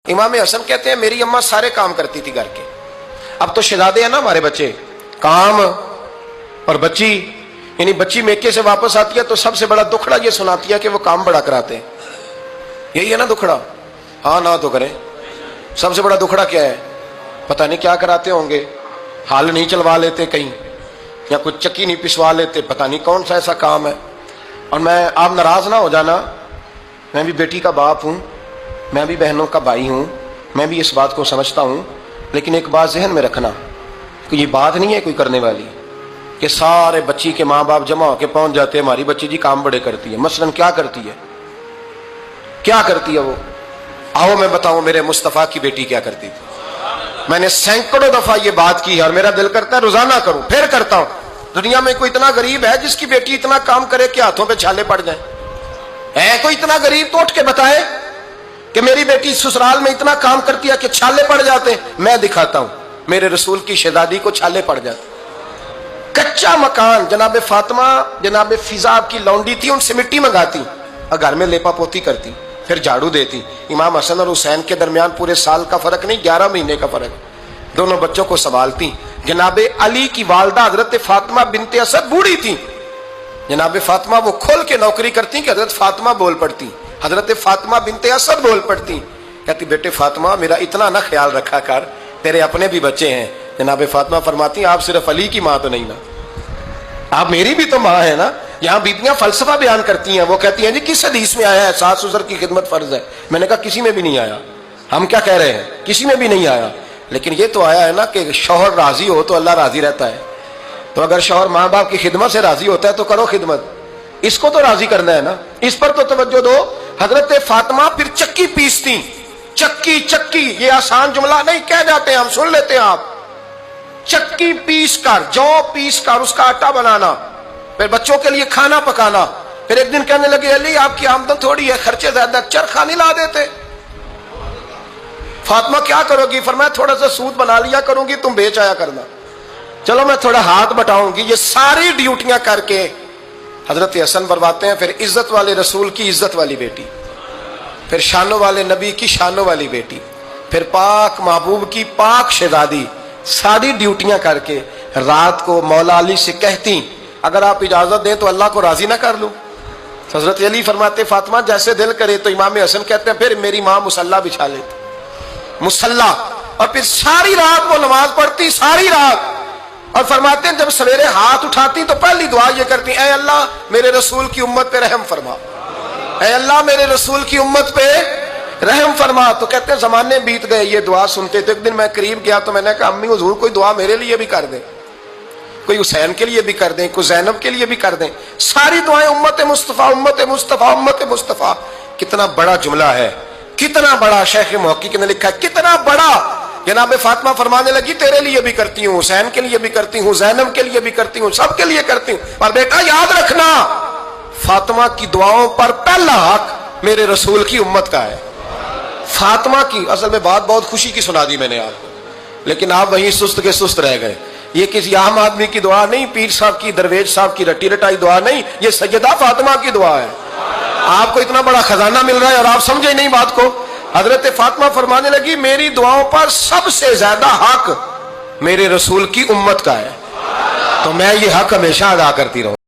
امام حسن کہتے ہیں میری اماں سارے کام کرتی تھی گھر کے. اب تو شہزادے ہیں نا ہمارے بچے, کام اور بچی, یعنی بچی میکے سے واپس آتی ہے تو سب سے بڑا دکھڑا یہ سناتی ہے کہ وہ کام بڑا کراتے ہیں. یہی ہے نا دکھڑا؟ ہاں نہ تو کریں. سب سے بڑا دکھڑا کیا ہے؟ پتہ نہیں کیا کراتے ہوں گے, ہال نہیں چلوا لیتے کہیں, یا کچھ چکی نہیں پسوا لیتے, پتہ نہیں کون سا ایسا کام ہے. اور آپ ناراض نہ ہو جانا, میں بھی بیٹی کا باپ ہوں, میں بھی بہنوں کا بھائی ہوں, میں بھی اس بات کو سمجھتا ہوں, لیکن ایک بات ذہن میں رکھنا کہ یہ بات نہیں ہے کوئی کرنے والی کہ سارے بچی کے ماں باپ جمع ہو کے پہنچ جاتے ہیں ہماری بچی جی کام بڑے کرتی ہے. مثلاً کیا کرتی ہے, کیا کرتی ہے وہ؟ آؤ میں بتاؤں میرے مصطفیٰ کی بیٹی کیا کرتی تھی. میں نے سینکڑوں دفعہ یہ بات کی ہے اور میرا دل کرتا ہے روزانہ کروں, پھر کرتا ہوں. دنیا میں کوئی اتنا غریب ہے جس کی بیٹی اتنا کام کرے کہ ہاتھوں پہ چھالے پڑ جائیں؟ ہے کوئی اتنا غریب تو اٹھ کے بتائے کہ میری بیٹی سسرال میں اتنا کام کرتی ہے کہ چھالے پڑ جاتے ہیں. میں دکھاتا ہوں, میرے رسول کی شہزادی کو چھالے پڑ جاتے. کچا مکان, جناب فاطمہ جناب فضا کی لونڈی تھی, ان سے مٹی منگاتی اور گھر میں لیپا پوتی کرتی, پھر جھاڑو دیتی. امام حسن اور حسین کے درمیان پورے سال کا فرق نہیں, 11 مہینے کا فرق. دونوں بچوں کو سنبھالتی. جناب علی کی والدہ حضرت فاطمہ بنت اسد بوڑھی تھی. جناب فاطمہ وہ کھول کے نوکری کرتی کہ حضرت فاطمہ بول پڑتی, حضرت فاطمہ بنت اسد بول پڑتی. کہتی بیٹے فاطمہ میرا اتنا نہ خیال رکھا کر, تیرے اپنے بھی بچے ہیں. جناب فاطمہ فرماتی آپ صرف علی کی ماں تو نہیں نا, آپ میری بھی تو ماں ہے نا. یہاں بیبیاں فلسفہ بیان کرتی ہیں, وہ کہتی ہیں جی کس حدیث میں آیا ہے ساس سسر کی خدمت فرض ہے؟ میں نے کہا کسی میں بھی نہیں آیا. ہم کیا کہہ رہے ہیں, کسی میں بھی نہیں آیا, لیکن یہ تو آیا ہے نا کہ شوہر راضی ہو تو اللہ راضی رہتا ہے. تو اگر شوہر ماں باپ کی خدمت سے راضی ہوتا ہے تو کرو خدمت, اس کو تو راضی کرنا ہے نا, اس پر تو توجہ دو. حضرت فاطمہ پھر چکی پیستی. چکی چکی یہ آسان جملہ نہیں, کہہ جاتے ہیں ہم, سن لیتے ہیں آپ. چکی پیس کر, جو پیس کر اس کا آٹا بنانا, پھر بچوں کے لیے کھانا پکانا. پھر ایک دن کہنے لگے علی آپ کی آمدن تھوڑی ہے, خرچے زیادہ, چرخا نہیں لا دیتے. فاطمہ کیا کرو گی؟ فرمایا تھوڑا سا سود بنا لیا کروں گی, تم بیچ آیا کرنا. چلو میں تھوڑا ہاتھ بٹاؤں گی. یہ ساری ڈیوٹیاں کر کے حضرت حسن برواتے ہیں. پھر عزت والے رسول کی عزت والی بیٹی, پھر شانوں والے نبی کی شانوں والی بیٹی, پھر پاک محبوب کی پاک شہزادی, ساری ڈیوٹیاں کر کے رات کو مولا علی سے کہتی اگر آپ اجازت دیں تو اللہ کو راضی نہ کر لوں. حضرت علی فرماتے فاطمہ جیسے دل کرے. تو امام حسن کہتے ہیں پھر میری ماں مصلی بچھا لیتی, مصلی, اور پھر ساری رات وہ نماز پڑھتی, ساری رات. اور فرماتے ہیں جب سویرے ہاتھ اٹھاتی تو پہلی دعا یہ کرتی اے اللہ میرے رسول کی امت پہ رحم فرما, اے اللہ میرے رسول کی امت پہ رحم فرما. تو کہتے ہیں زمانے بیت گئے یہ دعا سنتے. تو ایک دن میں قریب گیا تو میں نے کہا امی حضور کوئی دعا میرے لیے بھی کر دیں, کوئی حسین کے لیے بھی کر دیں, کوئی زینب کے لیے بھی کر دیں. ساری دعائیں امت مصطفیٰ امت مصطفیٰ امت مصطفیٰ. کتنا بڑا جملہ ہے, کتنا بڑا. شیخ محقق نے لکھا ہے کتنا بڑا. جناب فاطمہ فرمانے لگی تیرے لیے بھی کرتی ہوں, حسین کے لیے بھی کرتی ہوں, زینب کے لیے بھی کرتی ہوں, سب کے لیے کرتی ہوں. اور بیٹا یاد رکھنا فاطمہ کی دعاؤں پر پہلا حق میرے رسول کی امت کا ہے. فاطمہ کی اصل میں بات بہت خوشی کی سنا دی میں نے آپ کو, لیکن آپ وہیں سست کے سست رہ گئے. یہ کسی عام آدمی کی دعا نہیں, پیر صاحب کی, درویش صاحب کی رٹی رٹائی دعا نہیں, یہ سیدہ فاطمہ کی دعا ہے. آپ کو اتنا بڑا خزانہ مل رہا ہے اور آپ سمجھے نہیں بات کو. حضرت فاطمہ فرمانے لگی میری دعاؤں پر سب سے زیادہ حق میرے رسول کی امت کا ہے, تو میں یہ حق ہمیشہ ادا کرتی رہوں.